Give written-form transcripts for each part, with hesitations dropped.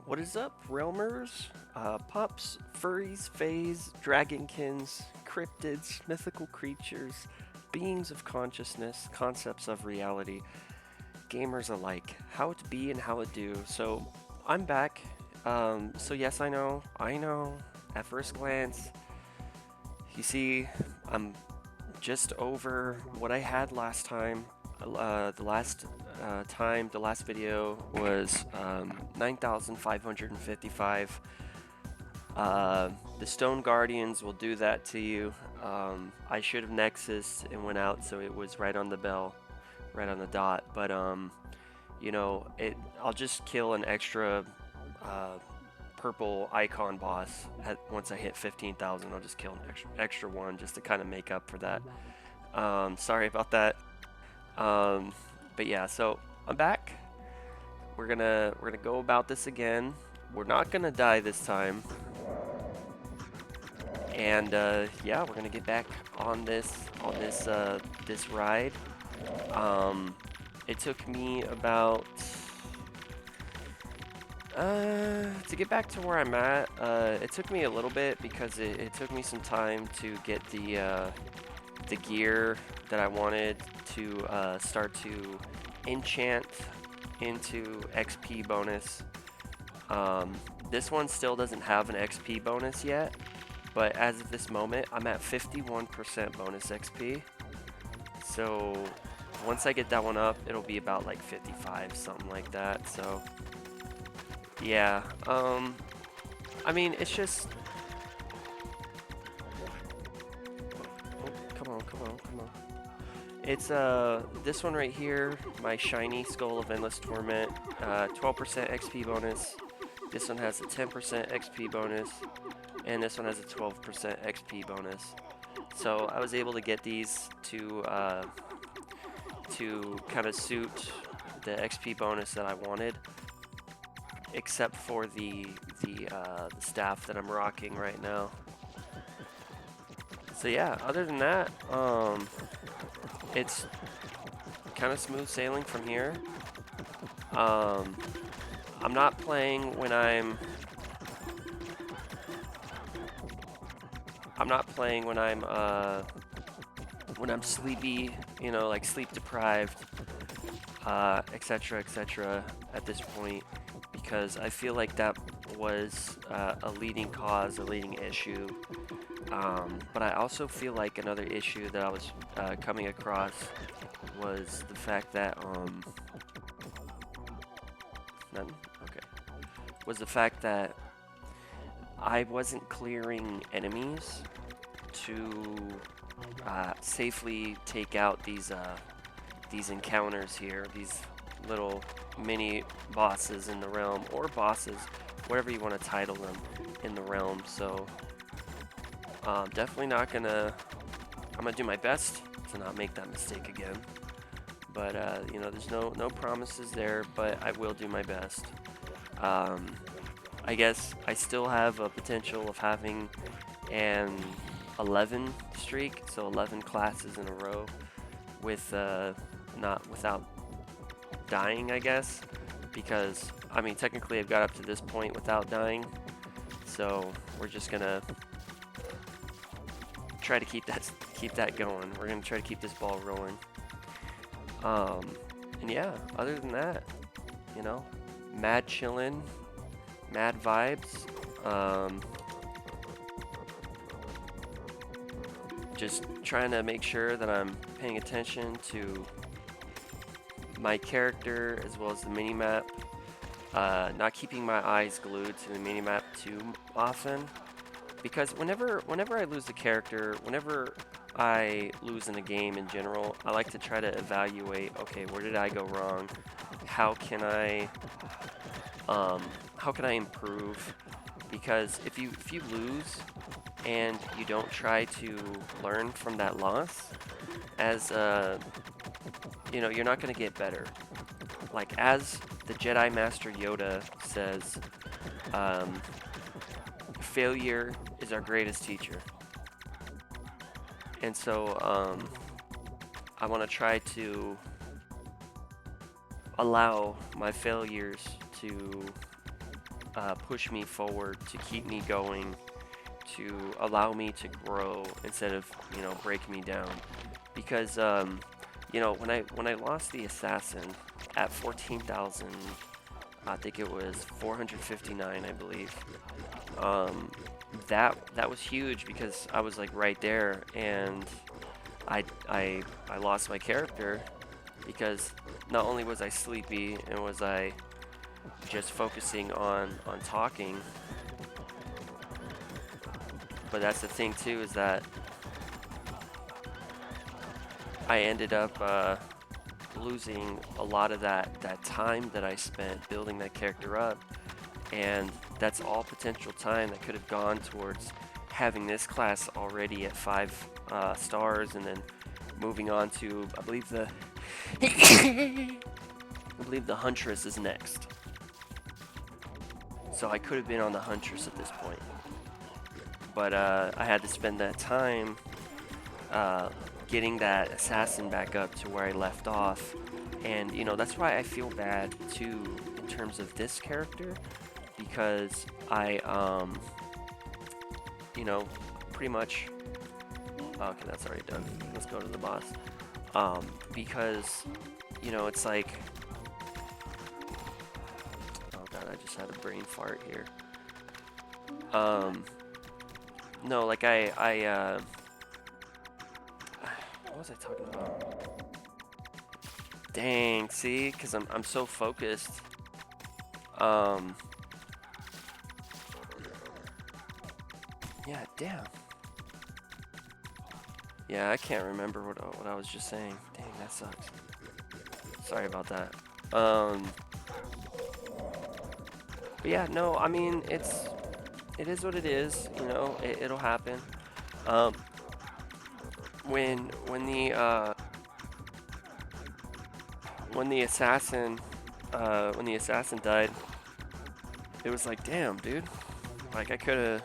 What is up, Realmers, pups, furries, fays, dragonkins, cryptids, mythical creatures, beings of consciousness, concepts of reality, gamers alike, how it be and how it do. So, I'm back. So yes, I know, at first glance, you see, I'm just over what I had last time. The last video was 9,555. The Stone Guardians will do that to you. I should have Nexus and went out, so it was right on the bell, right on the dot. But you know, I'll just kill an extra purple icon boss once I hit 15,000. I'll just kill an extra one just to kind of make up for that. Sorry about that. But yeah, so I'm back. We're gonna go about this again. We're not gonna die this time. And yeah, we're gonna get back on this this ride. It took me about to get back to where I'm at. It took me a little bit because it took me some time to get the gear that I wanted to start to enchant into XP bonus. This one still doesn't have an XP bonus yet, but as of this moment, I'm at 51% bonus XP. So once I get that one up, it'll be about like 55, something like that. So yeah, I mean, it's just... Come on. It's this one right here, my shiny Skull of Endless Torment, 12% XP bonus. This one has a 10% XP bonus, and this one has a 12% XP bonus. So I was able to get these to kind of suit the XP bonus that I wanted, except for the staff that I'm rocking right now. So yeah, other than that, it's kind of smooth sailing from here. I'm not playing when I'm sleepy, you know, like sleep deprived, etc., etc. at this point, because I feel like that was a leading issue. But I also feel like another issue that I was coming across was the fact that I wasn't clearing enemies to safely take out these encounters here, these little mini bosses in the realm, or bosses, whatever you want to title them, in the realm. So definitely not gonna... I'm gonna do my best to not make that mistake again. But you know, there's no promises there, but I will do my best. I guess I still have a potential of having an 11 streak, so 11 classes in a row with without dying, I guess, because I mean technically I've got up to this point without dying, so we're just gonna try to keep that going. We're gonna try to keep this ball rolling. And yeah, other than that, you know, mad chillin', mad vibes. Just trying to make sure that I'm paying attention to my character as well as the minimap. Not keeping my eyes glued to the minimap too often, because whenever I lose a character, whenever I lose in a game in general, I like to try to evaluate, okay, where did I go wrong? How can I improve? Because if you lose and you don't try to learn from that loss, as you know, you're not going to get better. Like, as the Jedi Master Yoda says, failure is our greatest teacher. And so I want to try to allow my failures to push me forward, to keep me going, to allow me to grow instead of, you know, break me down. Because you know, when I lost the assassin at 14,000, I think it was 459, I believe. That was huge because I was like right there, and I lost my character because not only was I sleepy and was I just focusing on talking, but that's the thing too, is that I ended up losing a lot of that time that I spent building that character up, and that's all potential time that could have gone towards having this class already at 5 stars, and then moving on to, I believe the Huntress is next. So I could have been on the Huntress at this point, but I had to spend that time getting that assassin back up to where I left off. And you know, that's why I feel bad too in terms of this character, because I you know, pretty much, okay, that's already done. Let's go to the boss. Because you know, it's like, oh god, I just had a brain fart here. No, like I what was I talking about? Dang, see, because I'm so focused. Yeah, damn. Yeah, I can't remember what I was just saying. Dang, that sucks. Sorry about that. But yeah, no, I mean, it is what it is. You know, it'll happen. When the assassin died, it was like, damn, dude. Like, I could have.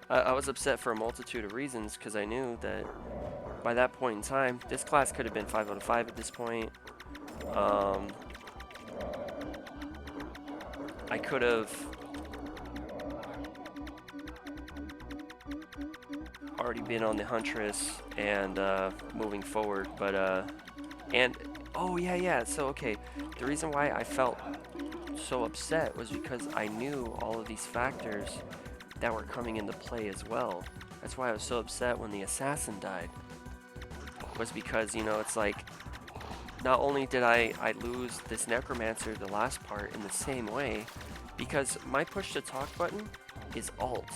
I was upset for a multitude of reasons, because I knew that by that point in time, this class could have been 5 out of 5 at this point. I could have already been on the Huntress and moving forward, but and oh yeah, so okay, the reason why I felt so upset was because I knew all of these factors that were coming into play as well. That's why I was so upset when the assassin died, was because, you know, it's like, not only did I lose this Necromancer the last part in the same way, because my push to talk button is Alt.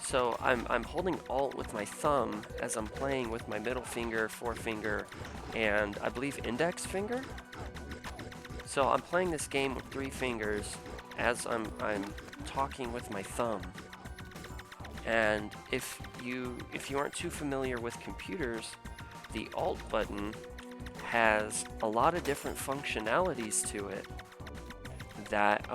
So I'm holding Alt with my thumb as I'm playing with my middle finger, forefinger, and I believe index finger. So I'm playing this game with 3 fingers as I'm talking with my thumb. And if you aren't too familiar with computers, the Alt button has a lot of different functionalities to it that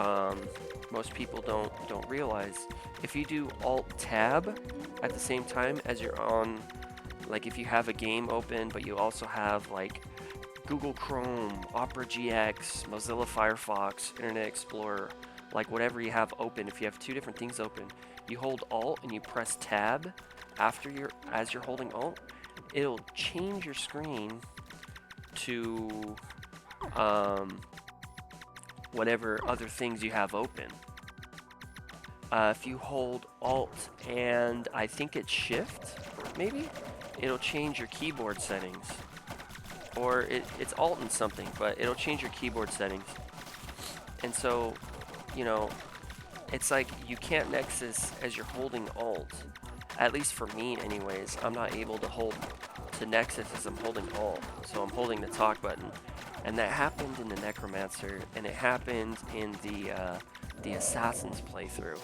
most people don't realize. If you do Alt Tab at the same time as you're on, like if you have a game open, but you also have like Google Chrome, Opera GX, Mozilla Firefox, Internet Explorer, like whatever you have open, if you have 2 different things open, you hold Alt and you press Tab as you're holding Alt, it'll change your screen to whatever other things you have open. If you hold Alt and I think it's Shift, maybe, it'll change your keyboard settings. Or it's Alt and something, but it'll change your keyboard settings. And so, you know, it's like you can't Nexus as you're holding Alt. At least for me anyways, I'm not able to Nexus as I'm holding Alt. So I'm holding the talk button. And that happened in the Necromancer, and it happened in the Assassin's playthrough.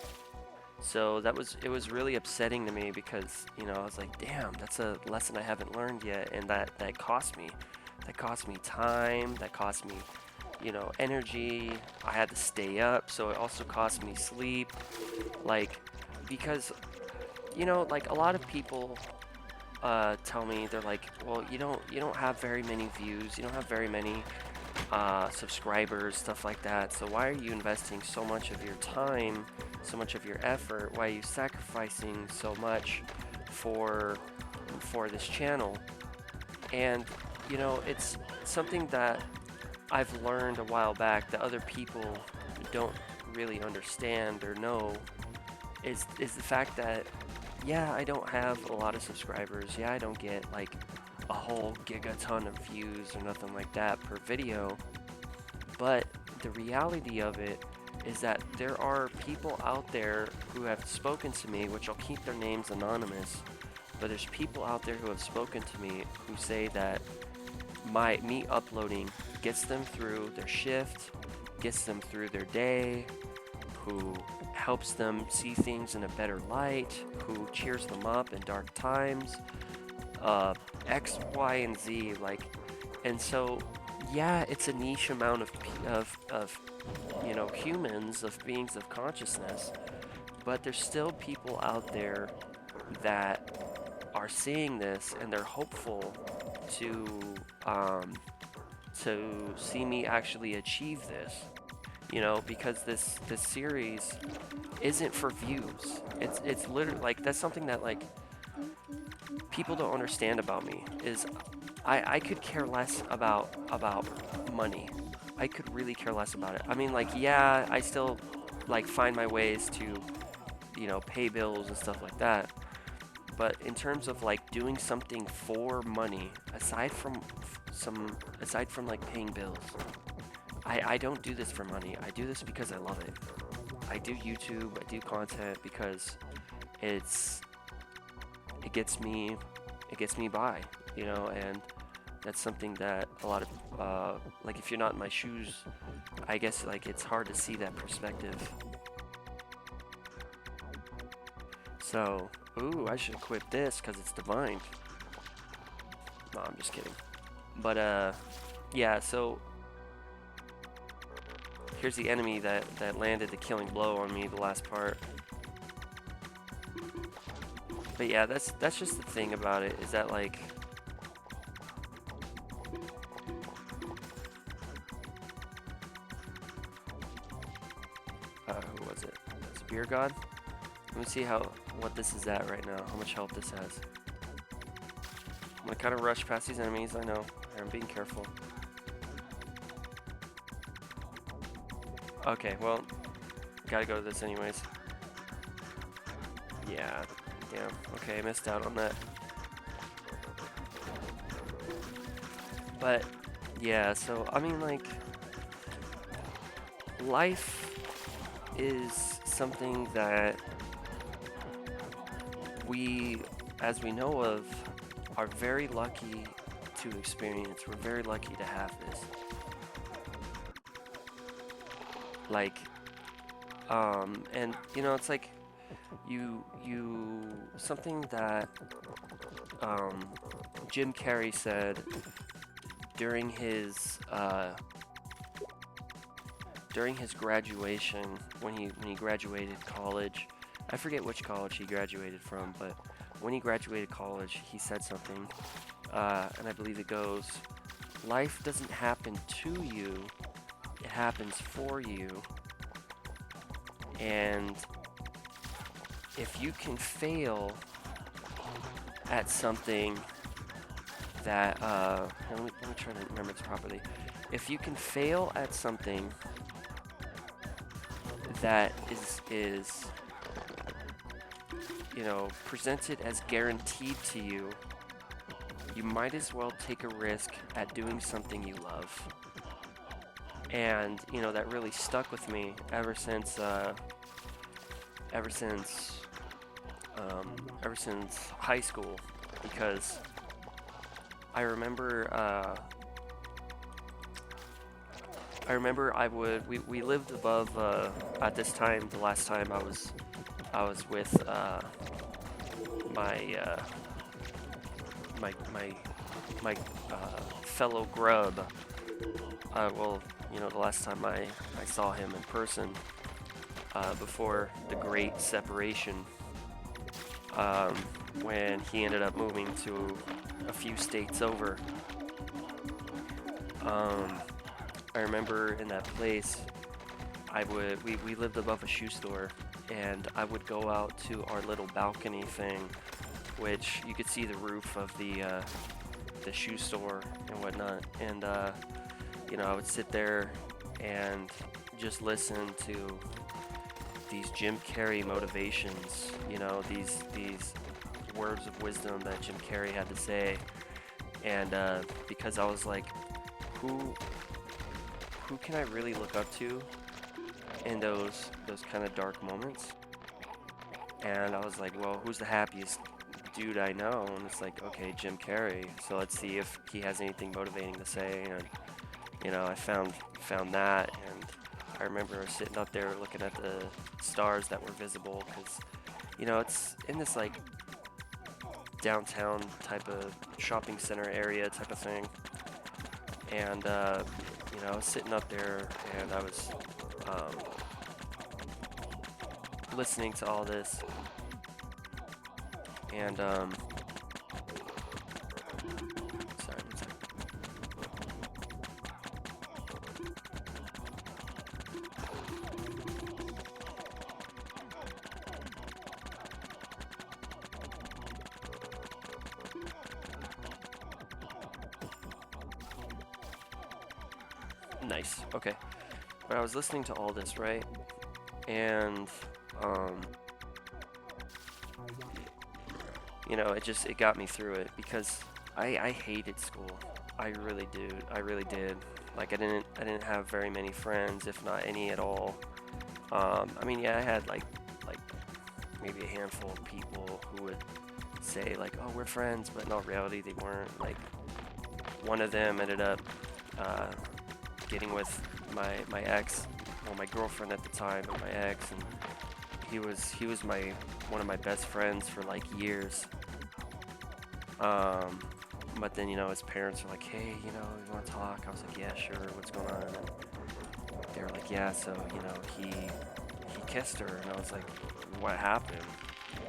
So it was really upsetting to me, because, you know, I was like, damn, that's a lesson I haven't learned yet, and that cost me. That cost me time, that cost me, you know, energy. I had to stay up, so it also cost me sleep. Like, because, you know, like a lot of people tell me, they're like, well, you don't have very many views, you don't have very many subscribers, stuff like that. So why are you investing so much of your time, so much of your effort? Why are you sacrificing so much for this channel? And you know, it's something that I've learned a while back that other people don't really understand or know is the fact that, yeah, I don't have a lot of subscribers. Yeah, I don't get like a whole gigaton of views or nothing like that per video. But the reality of it is that there are people out there who have spoken to me, which I'll keep their names anonymous, but there's people out there who have spoken to me who say that me uploading gets them through their shift, gets them through their day, who helps them see things in a better light, who cheers them up in dark times, X, Y, and Z, like, and so, yeah, it's a niche amount of you know, humans, of beings of consciousness, but there's still people out there that are seeing this and they're hopeful to see me actually achieve this. You know, because this series isn't for views. It's literally like, that's something that like people don't understand about me is I could care less about money. I could really care less about it. I mean, like, yeah, I still like find my ways to, you know, pay bills and stuff like that. But in terms of like doing something for money, aside from like paying bills, I don't do this for money. I do this because I love it. I do YouTube, I do content because it gets me by, you know, and that's something that a lot of like, if you're not in my shoes, I guess like it's hard to see that perspective. So, ooh, I should equip this because it's divine. No, I'm just kidding. But yeah, so here's the enemy that landed the killing blow on me the last part. But yeah, that's just the thing about it, is that like who was it? It's Beer God? Let me see what this is at right now, how much health this has. I'm gonna kind of rush past these enemies, I know. I'm being careful. Okay, well, gotta go to this anyways. Yeah, damn. Okay, I missed out on that. But, yeah, so, I mean, like, life is something that we, as we know of, are very lucky to experience. We're very lucky to have this. Like, and you know, it's like something that Jim Carrey said during his graduation, when he graduated college. I forget which college he graduated from, but when he graduated college, he said something, and I believe it goes, "Life doesn't happen to you, it happens for you, and if you can fail at something that, let me try to remember this properly. If you can fail at something that is you know, presented as guaranteed to you, you might as well take a risk at doing something you love." And you know, that really stuck with me ever since high school, because I remember we lived above at this time. The last time I was with my fellow grub. Well, you know, the last time I saw him in person before the great separation, when he ended up moving to a few states over. I remember in that place, we lived above a shoe store, and I would go out to our little balcony thing, which you could see the roof of the shoe store and whatnot, and you know, I would sit there and just listen to these Jim Carrey motivations, you know, these words of wisdom that Jim Carrey had to say, and because I was like, who can I really look up to in those kind of dark moments? And I was like, well, who's the happiest dude I know? And it's like, okay, Jim Carrey. So let's see if he has anything motivating to say. And you know, I found that, and I remember sitting up there looking at the stars that were visible, because you know, it's in this like downtown type of shopping center area type of thing, and you know, I was sitting up there and I was listening to all this, and sorry, one second. Nice. Okay. But I was listening to all this, right? And you know, it got me through it, because I hated school. I really did. Like I didn't have very many friends, if not any at all. I mean, yeah, I had like maybe a handful of people who would say like, oh, we're friends, but in all reality they weren't. Like one of them ended up getting with my ex, well, my girlfriend at the time, but my ex, and he was one of my best friends for like years. But then, you know, his parents were like, hey, you know, you want to talk? I was like, yeah, sure, what's going on? And they were like, yeah, so, you know, he kissed her, and I was like, what happened?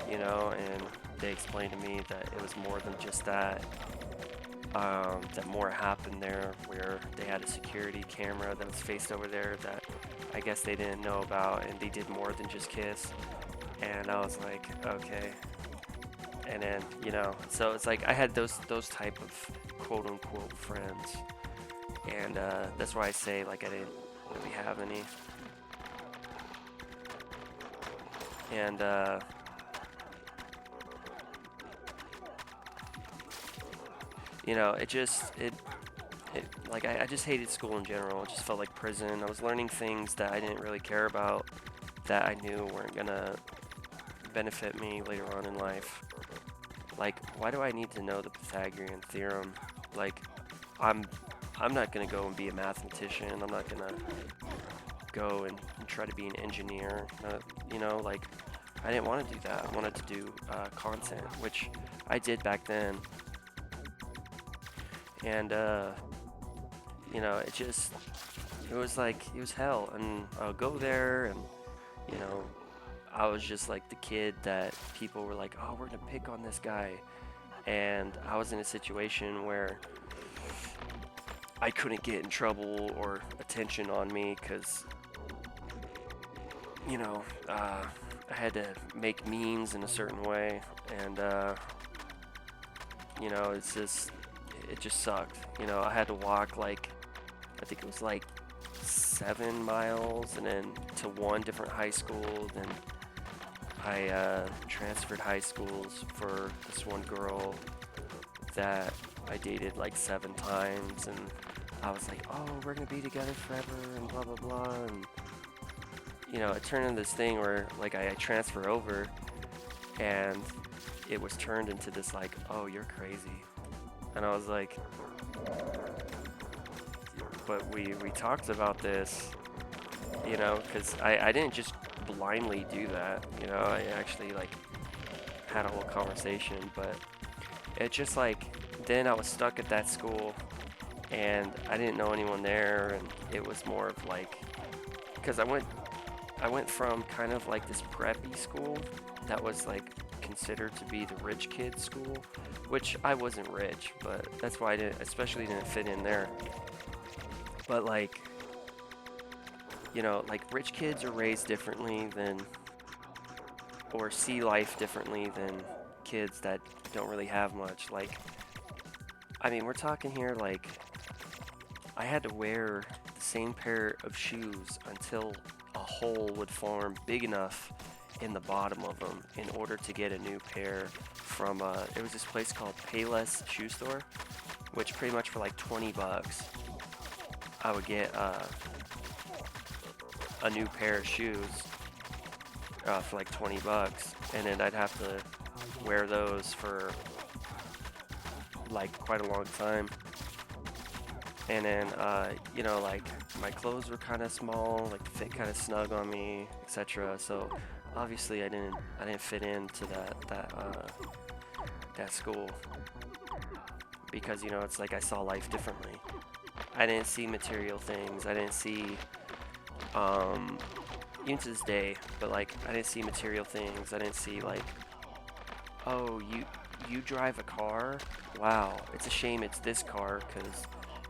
You know, and they explained to me that it was more than just that. That more happened there, where they had a security camera that was faced over there that I guess they didn't know about, and they did more than just kiss. And I was like, okay. And then, you know, so it's like I had those type of quote unquote friends, and that's why I say like I didn't really have any. And you know, it like I just hated school in general. It just felt like prison. I was learning things that I didn't really care about, that I knew weren't gonna benefit me later on in life. Like, why do I need to know the Pythagorean theorem? Like, I'm not gonna go and be a mathematician. I'm not gonna go and try to be an engineer. You know, like, I didn't want to do that. I wanted to do content, which I did back then. And you know, it was like, it was hell. And I'll go there, and you know, I was just like the kid that people were like, oh, we're gonna pick on this guy. And I was in a situation where I couldn't get in trouble or attention on me, because you know, I had to make memes in a certain way, and you know, it just sucked. You know, I had to walk like, I think it was like 7 miles, and then to one different high school. Then I transferred high schools for this one girl that I dated like 7 times, and I was like, oh, we're gonna be together forever, and blah blah blah. And you know, it turned into this thing where like I transfer over, and it was turned into this like, oh, you're crazy. And I was like, but we talked about this, you know, because I didn't just blindly do that, you know, I actually like had a whole conversation. But it just like, then I was stuck at that school, and I didn't know anyone there, and it was more of like, because I went from kind of like this preppy school that was like considered to be the rich kid school, which I wasn't rich, but that's why I especially didn't fit in there. But like, you know, like rich kids are raised differently than, or see life differently than kids that don't really have much. Like, I mean, we're talking here like I had to wear the same pair of shoes until a hole would form big enough in the bottom of them in order to get a new pair from it was this place called Payless Shoe Store, which pretty much for like 20 bucks I would get a new pair of shoes for like 20 bucks, and then I'd have to wear those for like quite a long time. And then you know, like my clothes were kind of small, like fit kind of snug on me, etc. So obviously I didn't fit into that school, because, you know, it's like I saw life differently. I didn't see material things. I didn't see even to this day, but like I didn't see material things. I didn't see like, oh, you drive a car? Wow, it's a shame it's this car, because,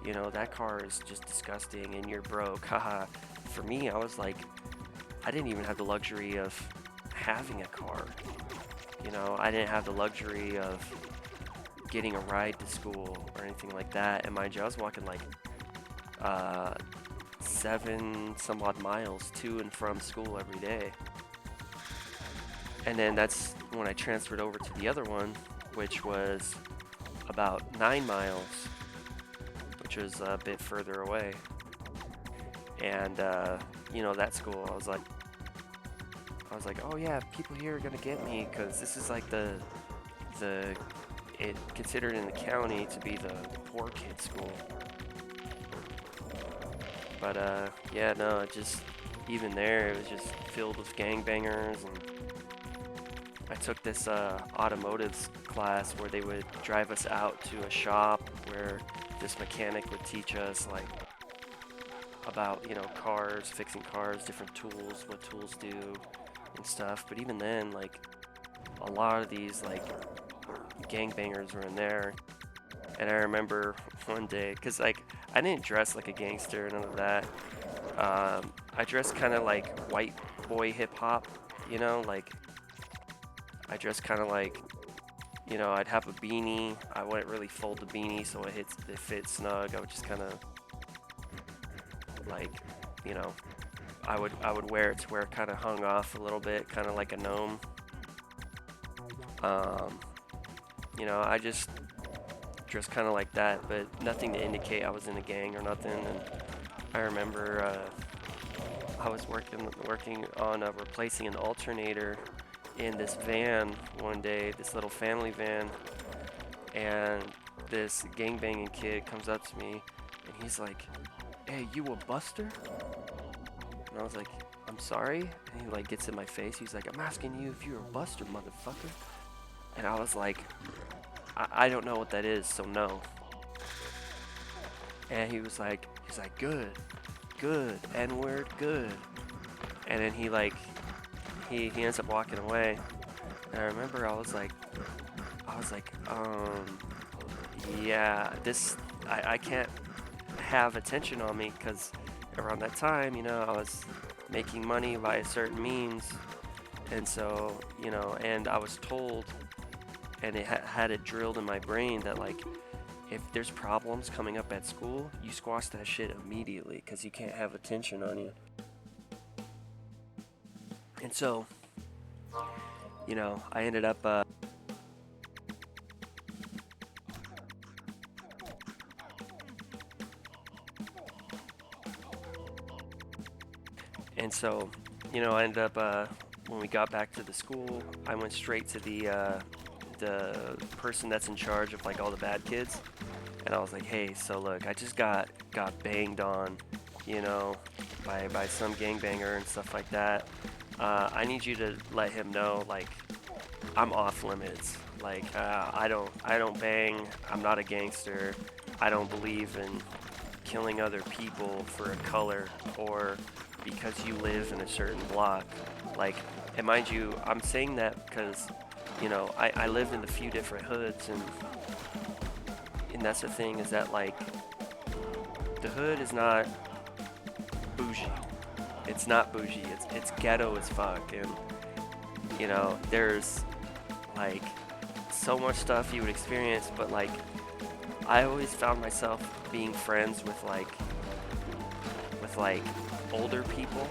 you know, that car is just disgusting and you're broke. Haha. For me, I was like, I didn't even have the luxury of having a car. You know, I didn't have the luxury of getting a ride to school or anything like that. And mind you, I was walking like 7 some odd miles to and from school every day. And then that's when I transferred over to the other one, which was about 9 miles, which was a bit further away. And you know, that school, I was like, oh yeah, people here are gonna get me, because this is like it considered in the county to be the poor kid school. But yeah, no, it just, even there, it was just filled with gangbangers. And I took this automotives class where they would drive us out to a shop where this mechanic would teach us like about, you know, cars, fixing cars, different tools, what tools do and stuff. But even then, like, a lot of these like gangbangers were in there. And I remember one day, because like I didn't dress like a gangster, none of that. I dressed kind of like white boy hip hop, you know, like I dressed kind of like, you know, I'd have a beanie. I wouldn't really fold the beanie so it fits snug. I would just kind of like, you know, I would wear it to where it kind of hung off a little bit, kind of like a gnome. You know, I just dressed kind of like that, but nothing to indicate I was in a gang or nothing. And I remember I was working on replacing an alternator in this van one day, this little family van, and this gangbanging kid comes up to me and he's like, "Hey, you a buster?" And I was like, "I'm sorry." And he like gets in my face. He's like, "I'm asking you if you're a buster, motherfucker." And I was like, I don't know what that is, so no. And he's like, good, N-word, good. And then he ends up walking away. And I remember I was like, yeah, I can't have attention on me, because around that time, you know, I was making money by a certain means. And so, you know, and I was told, and it had it drilled in my brain that, like, if there's problems coming up at school, you squash that shit immediately, because you can't have attention on you. And so, you know, I ended up and so, you know, I ended up when we got back to the school, I went straight to the person that's in charge of like all the bad kids, and I was like, "Hey, so look, I just got banged on, you know, by some gangbanger and stuff like that. I need you to let him know, like, I'm off limits. Like, I don't bang. I'm not a gangster. I don't believe in killing other people for a color or because you live in a certain block. Like, and mind you, I'm saying that because, you know, I lived in a few different hoods, and that's the thing, is that, like, the hood is not bougie. It's not bougie. It's ghetto as fuck. And you know, there's like so much stuff you would experience, but like I always found myself being friends with like older people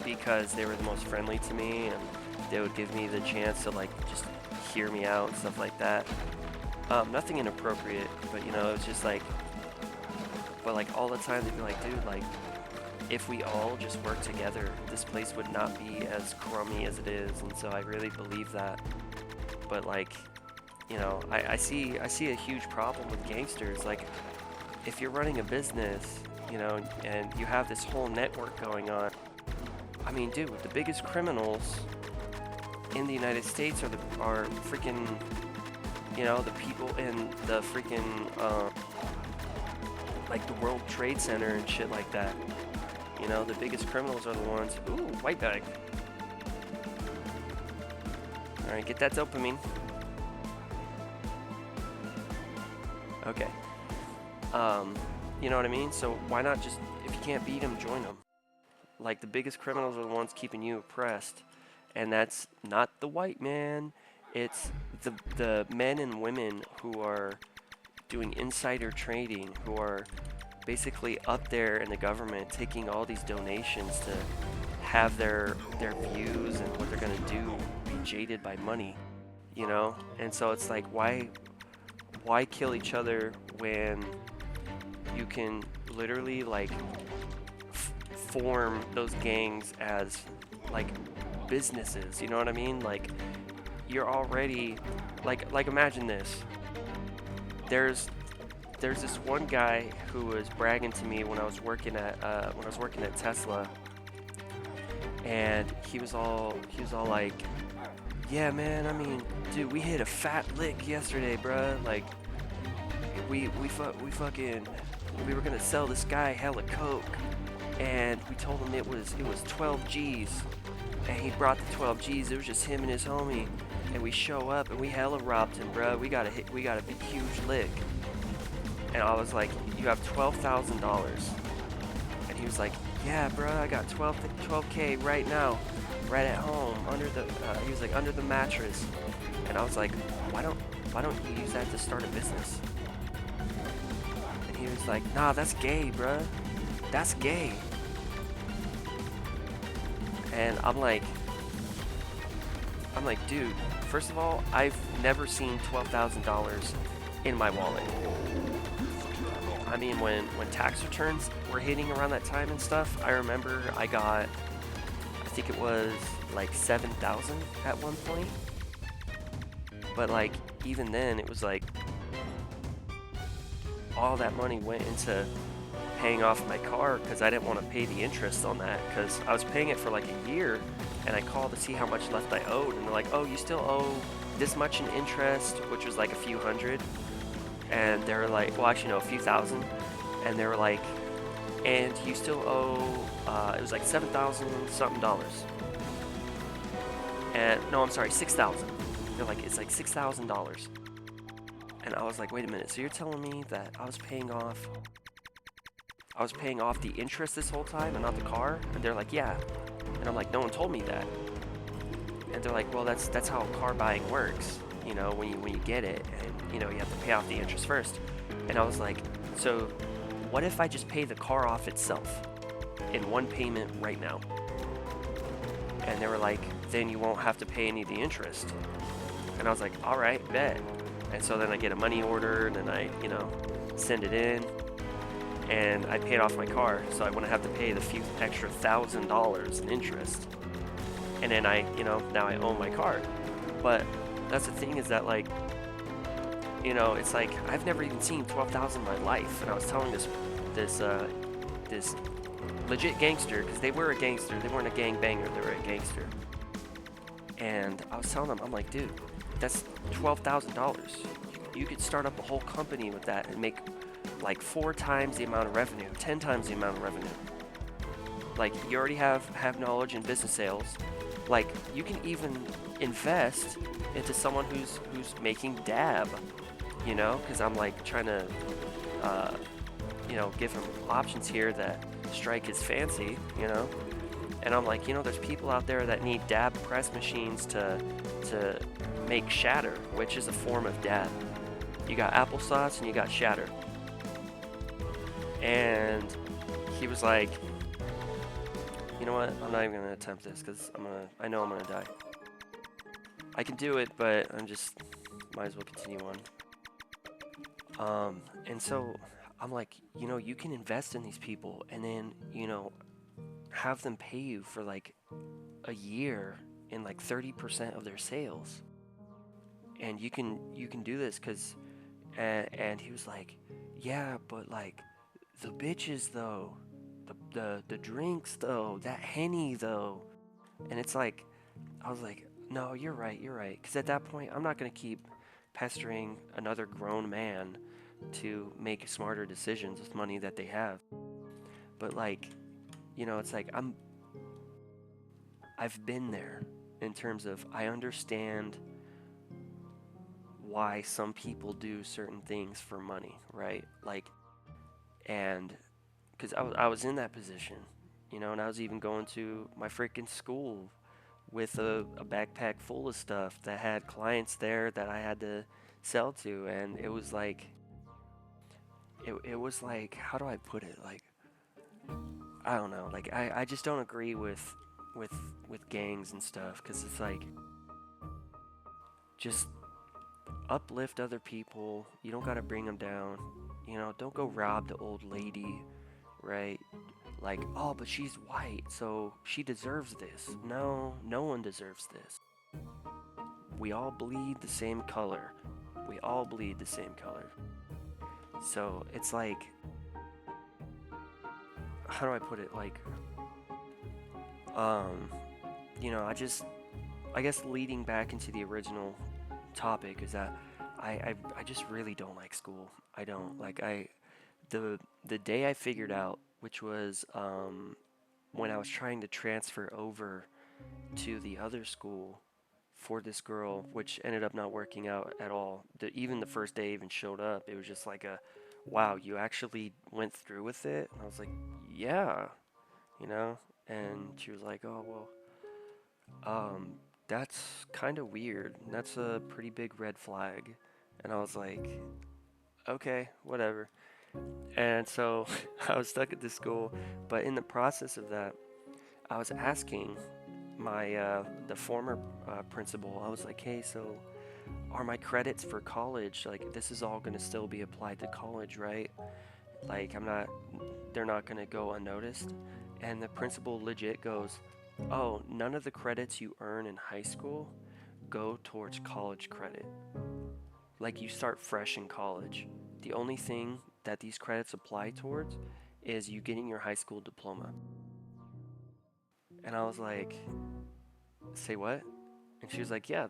because they were the most friendly to me, and they would give me the chance to like just hear me out and stuff like that. Nothing inappropriate, but you know, it's just like, but like all the time they'd be like, dude, like if we all just work together, this place would not be as crummy as it is. And so I really believe that. But like, you know, I see a huge problem with gangsters. Like, if you're running a business, you know, and you have this whole network going on, I mean, dude, the biggest criminals in the United States are freaking, you know, the people in the freaking, like the World Trade Center and shit like that. You know, the biggest criminals are the ones. Ooh, white bag. Alright, get that dopamine. Okay. You know what I mean? So why not just, if you can't beat them, join them. Like, the biggest criminals are the ones keeping you oppressed. And that's not the white man. It's the men and women who are doing insider trading, who are basically up there in the government taking all these donations to have their views and what they're gonna do be jaded by money, you know? And so it's like, why kill each other when you can literally like form those gangs as like businesses, you know what I mean? Like, you're already like imagine this. There's this one guy who was bragging to me when I was working at Tesla, and he was all like, yeah man, I mean, dude, we hit a fat lick yesterday, bruh. Like, we were gonna sell this guy hella coke, and we told him it was 12 G's, and he brought the 12 G's. It was just him and his homie, and we show up and we hella robbed him, bruh. We got a big huge lick. And I was like, you have $12,000. And he was like, yeah, bro, I got 12K right now, right at home, he was like, under the mattress. And I was like, why don't you use that to start a business? And he was like, nah, that's gay, bro. That's gay. And I'm like, dude, first of all, I've never seen $12,000 in my wallet. I mean, when tax returns were hitting around that time and stuff, I remember I think it was like 7,000 at one point. But like, even then, it was like, all that money went into paying off my car because I didn't want to pay the interest on that, because I was paying it for like a year, and I called to see how much left I owed, and they're like, oh, you still owe this much in interest, which was like a few hundred. And they were like, well, actually, no, a few thousand. And they were like, and you still owe, it was like $7,000 something. And, no, I'm sorry, 6,000. They're like, it's like $6,000. And I was like, wait a minute, so you're telling me that I was paying off the interest this whole time and not the car? And they're like, yeah. And I'm like, no one told me that. And they're like, well, that's how car buying works. You know, when you get it, and you know, you have to pay off the interest first. And I was like, so what if I just pay the car off itself in one payment right now? And they were like, then you won't have to pay any of the interest. And I was like, all right, bet. And so then I get a money order, and then I, you know, send it in, and I paid off my car, so I wouldn't have to pay the few extra $1,000 in interest. And then I, you know, now I own my car. But that's the thing, is that, like, you know, it's like, I've never even seen 12,000 in my life. And I was telling this legit gangster, because they were a gangster, they weren't a gangbanger, they were a gangster. And I was telling them, I'm like, dude, that's $12,000. You could start up a whole company with that and make like 4 times the amount of revenue, 10 times the amount of revenue. Like, you already have knowledge in business sales. Like, you can even invest into someone who's making dab, you know, because I'm like trying to, you know, give him options here that strike his fancy, you know? And I'm like, you know, there's people out there that need dab press machines to make shatter, which is a form of dab. You got applesauce and you got shatter. And he was like, you know what? I'm not even gonna attempt this because I know I'm gonna die. I can do it, but might as well continue on. And so I'm like, you know, you can invest in these people and then, you know, have them pay you for like a year in like 30% of their sales. And you can do this because, and he was like, yeah, but like the bitches though, the drinks though, that Henny though. And it's like, I was like, no, you're right. Because at that point, I'm not going to keep pestering another grown man to make smarter decisions with money that they have. But like, you know, it's like I've been there in terms of I understand why some people do certain things for money, right? Like, and because I was in that position, you know, and I was even going to my freaking school with a backpack full of stuff that had clients there that I had to sell to, and it was like, it was like, how do I put it? Like, I don't know. Like, I just don't agree with gangs and stuff, because it's like, just uplift other people. You don't gotta bring them down. You know, don't go rob the old lady, right? Like, oh, but she's white, so she deserves this. No, no one deserves this. We all bleed the same color. We all bleed the same color. So it's like, how do I put it? Like, you know, I guess leading back into the original topic is that I just really don't like school. I don't like the day I figured out, which was when I was trying to transfer over to the other school for this girl, which ended up not working out at all. Even the first day I even showed up, it was just like wow, you actually went through with it? And I was like, yeah, you know? And she was like, oh, well, that's kind of weird. That's a pretty big red flag. And I was like, okay, whatever. And so I was stuck at this school, but in the process of that, I was asking my the former principal. I was like, hey, so are my credits for college, like, this is all going to still be applied to college, right? Like, they're not going to go unnoticed. And the principal legit goes, oh, none of the credits you earn in high school go towards college credit. Like, you start fresh in college. The only thing that these credits apply towards is you getting your high school diploma. And I was like, say what? And she was like, yeah,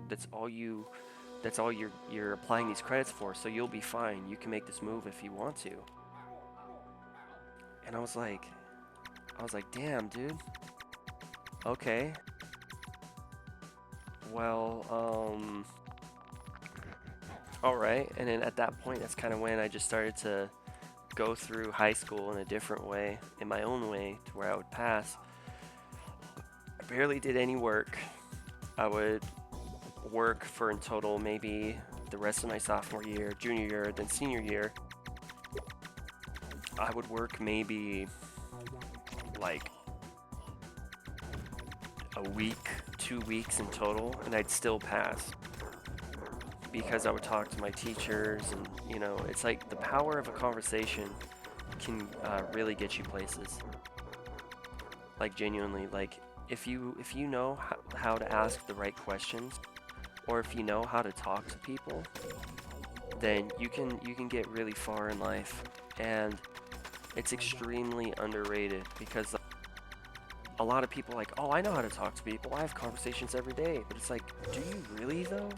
that's all you're applying these credits for, so you'll be fine. You can make this move if you want to. And I was like, damn, dude. Okay. Well, all right. And then at that point, that's kind of when I just started to go through high school in a different way, in my own way, to where I would pass. I barely did any work. I would work for in total maybe the rest of my sophomore year, junior year, then senior year. I would work maybe like a week, 2 weeks in total, and I'd still pass because I would talk to my teachers, and you know, it's like the power of a conversation can really get you places. Like, genuinely, like if you know how to ask the right questions, or if you know how to talk to people, then you can get really far in life. And it's extremely underrated, because a lot of people are like, oh, I know how to talk to people, I have conversations every day. But it's like, do you really though?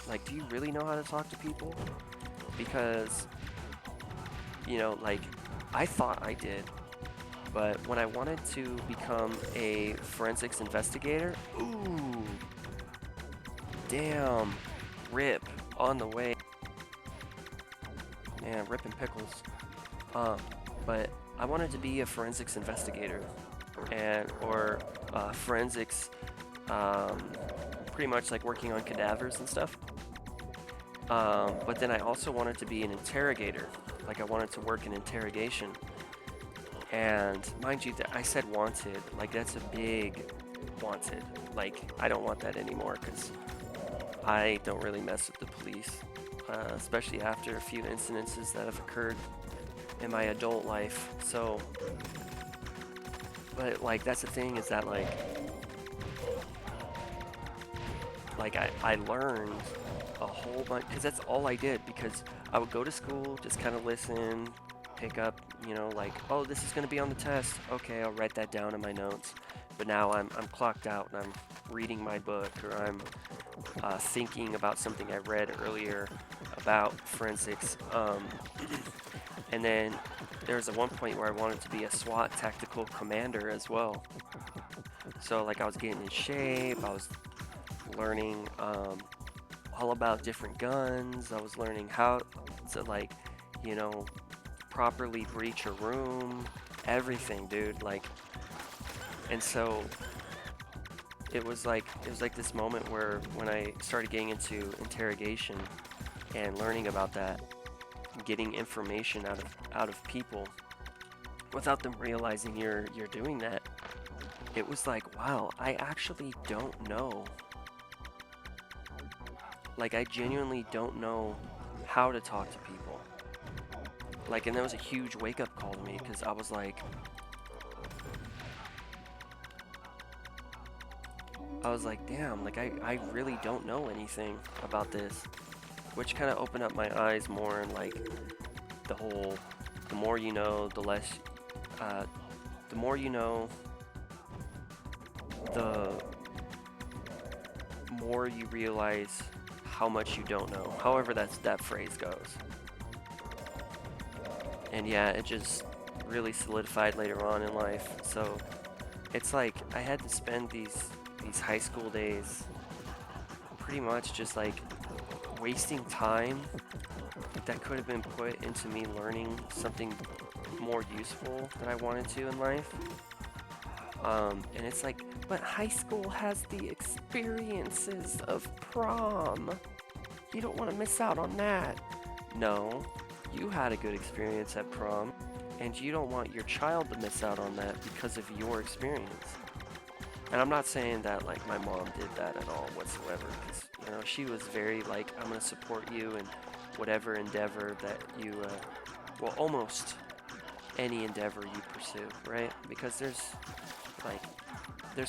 Like, do you really know how to talk to people? Because, you know, like, I thought I did, but when I wanted to become a forensics investigator, ooh, damn, rip on the way. Man, rip and pickles. But I wanted to be a forensics investigator, or forensics, pretty much like working on cadavers and stuff. But then I also wanted to be an interrogator, like I wanted to work in interrogation. And mind you, I said wanted, like that's a big wanted. Like I don't want that anymore because I don't really mess with the police, especially after a few incidences that have occurred in my adult life. So, but like that's the thing, is that like I learned a whole bunch, because that's all I did, because I would go to school, just kind of listen, pick up, you know, like, oh, this is going to be on the test. Okay, I'll write that down in my notes. But now I'm clocked out and I'm reading my book, or I'm thinking about something I read earlier about forensics. And then there was at one point where I wanted to be a SWAT tactical commander as well. So like I was getting in shape, I was learning all about different guns, I was learning how to, like, you know, properly breach a room, everything, dude, like. And so it was like this moment where when I started getting into interrogation and learning about that, getting information out of people without them realizing you're doing that, it was like, wow, I actually don't know. Like, I genuinely don't know how to talk to people. Like, and that was a huge wake-up call to me, because I was like, damn, like I really don't know anything about this, which kind of opened up my eyes more, and like the more you know, the less, the more you know, the more you realize how much you don't know. However that phrase goes. And yeah, it just really solidified later on in life. So it's like I had to spend these high school days pretty much just like wasting time that could have been put into me learning something more useful that I wanted to in life. And it's like, but high school has the experiences of prom. You don't want to miss out on that. No, you had a good experience at prom, and you don't want your child to miss out on that because of your experience. And I'm not saying that like my mom did that at all whatsoever, because, you know, she was very like, I'm going to support you in whatever endeavor that you, well, almost any endeavor you pursue, right? Because there's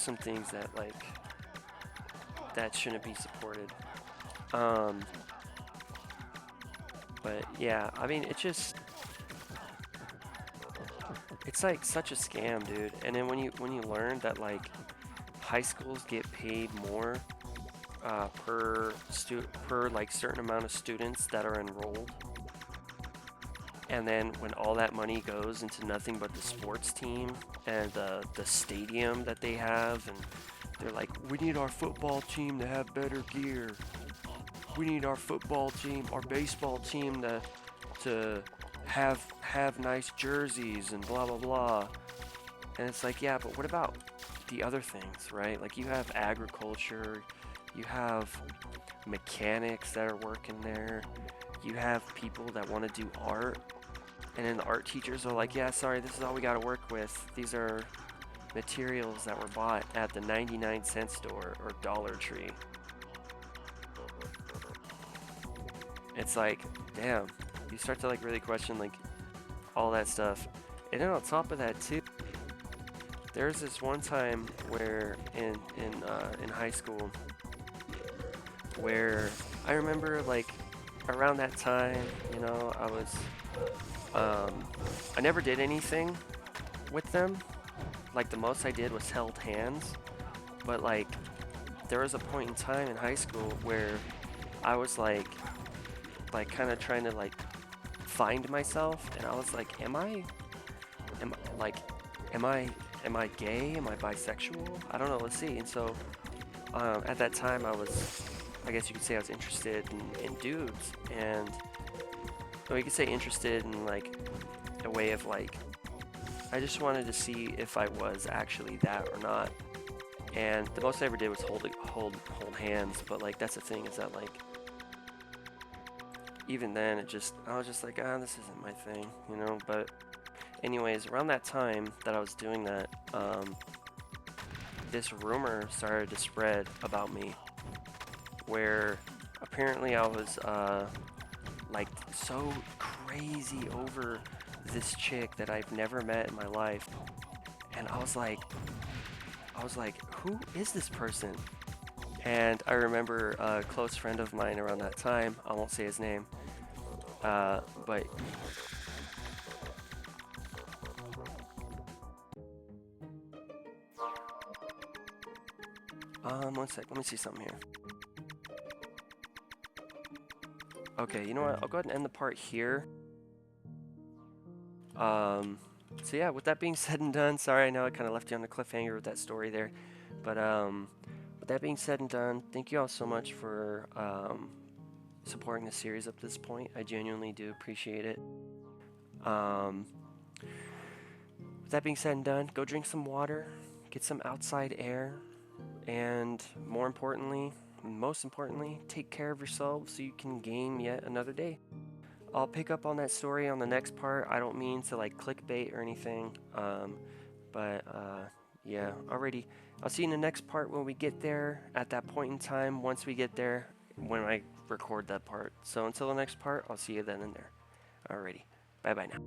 some things that like that shouldn't be supported. But yeah, I mean, it's like such a scam, dude. And then when you learn that like high schools get paid more per like certain amount of students that are enrolled, and then when all that money goes into nothing but the sports team and the stadium that they have, and they're like, we need our football team to have better gear. We need our football team, our baseball team to have nice jerseys and blah blah blah. And it's like, yeah, but what about the other things, right? Like, you have agriculture, you have mechanics that are working there, you have people that want to do art, and then the art teachers are like, yeah, sorry, this is all we got to work with. These are materials that were bought at the 99-cent store or Dollar Tree. It's like, damn, you start to like really question like all that stuff. And then on top of that too, there's this one time where in high school where I remember like around that time, you know, I never did anything with them. Like, the most I did was held hands. But like there was a point in time in high school where I was like kind of trying to like find myself, and I was like, am I gay? Am I bisexual? I don't know, let's see. And so at that time I guess you could say I was interested in dudes, and, well, you could say interested in like a way of like I just wanted to see if I was actually that or not. And the most I ever did was hold hands, but like that's the thing, is that like even then I was just like, this isn't my thing, you know. But anyways, around that time that I was doing that, this rumor started to spread about me, where apparently I was like so crazy over this chick that I've never met in my life. And I was like, who is this person? And I remember a close friend of mine around that time, I won't say his name, but one sec, let me see something here. Okay, you know what, I'll go ahead and end the part here. So yeah, with that being said and done, sorry, I know I kind of left you on a cliffhanger with that story there, but with that being said and done, thank you all so much for supporting the series up to this point. I genuinely do appreciate it. With that being said and done, go drink some water, get some outside air, and most importantly, take care of yourself so you can game yet another day. I'll pick up on that story on the next part. I don't mean to like clickbait or anything, but yeah, alrighty. I'll see you in the next part when we get there, at that point in time, once we get there, when I record that part. So until the next part, I'll see you then and there. Alrighty, bye bye now.